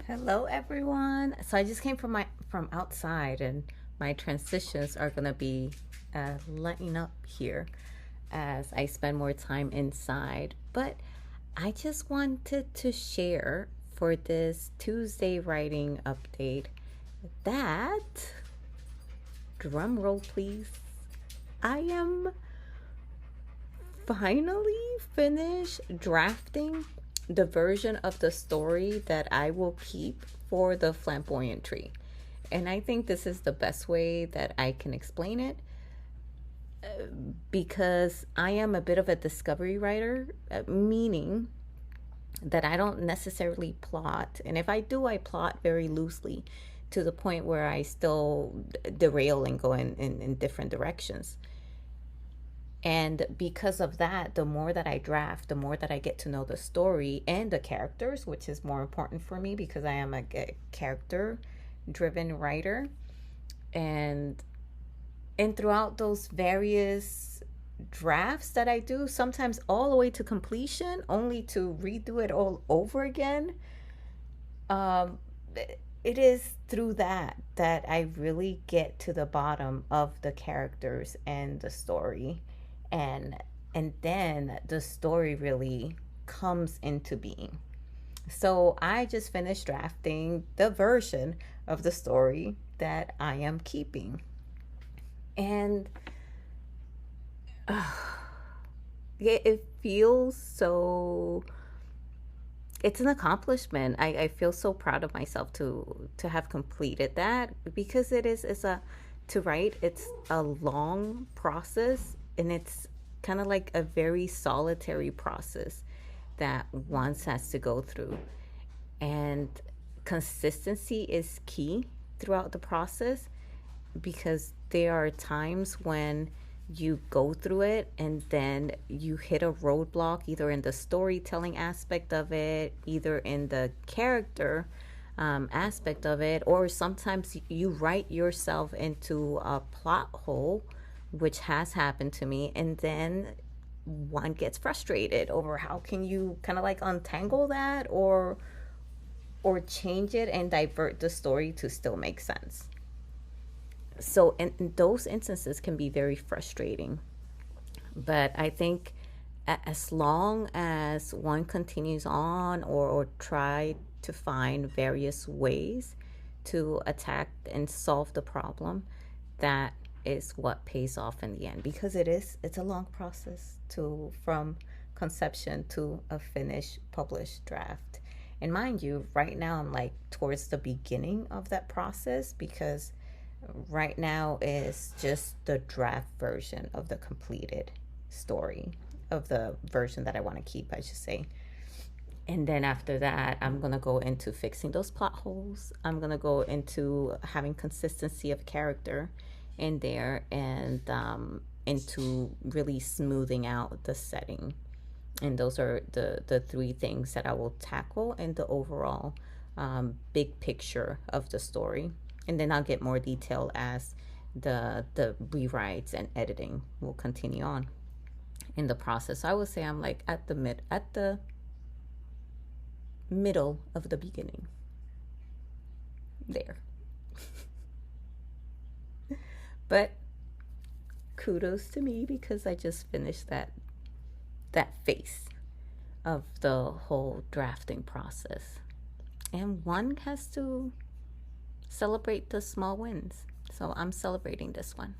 Hello everyone. So I just came from outside and my transitions are going to be lighting up here as I spend more time inside. But I just wanted to share for this Tuesday writing update that, drum roll please, I am finally finished drafting the version of the story that I will keep for the Flamboyant Tree. And I think this is the best way that I can explain it because I am a bit of a discovery writer, meaning that I don't necessarily plot. And if I do, I plot very loosely to the point where I still derail and go in different directions. And because of that, the more that I draft, the more that I get to know the story and the characters, which is more important for me because I am a character driven writer. And throughout those various drafts that I do, sometimes all the way to completion, only to redo it all over again. Um, it is through that I really get to the bottom of the characters and the story, and then the story really comes into being. So I just finished drafting the version of the story that I am keeping, and it feels so, it's an accomplishment. I feel so proud of myself to have completed that because it's a, to write, it's a long process, and it's kind of like a very solitary process that one has to go through. And consistency is key throughout the process because there are times when you go through it and then you hit a roadblock, either in the storytelling aspect of it, either in the character aspect of it, or sometimes you write yourself into a plot hole, which has happened to me, and then one gets frustrated over how can you kind of like untangle that or change it and divert the story to still make sense. So in those instances can be very frustrating, but I think as long as one continues on or try to find various ways to attack and solve the problem, that is what pays off in the end, because it's a long process to from conception to a finished published draft. And mind you, right now I'm like towards the beginning of that process because right now is just the draft version of the completed story, of the version that I want to keep, I should say. And then after that, I'm going to go into fixing those plot holes. I'm going to go into having consistency of character in there, and into really smoothing out the setting. And those are the three things that I will tackle in the overall big picture of the story. And then I'll get more detail as the rewrites and editing will continue on in the process. So I would say I'm like at the middle of the beginning there. But kudos to me because I just finished that phase of the whole drafting process. And one has to celebrate the small wins. So I'm celebrating this one.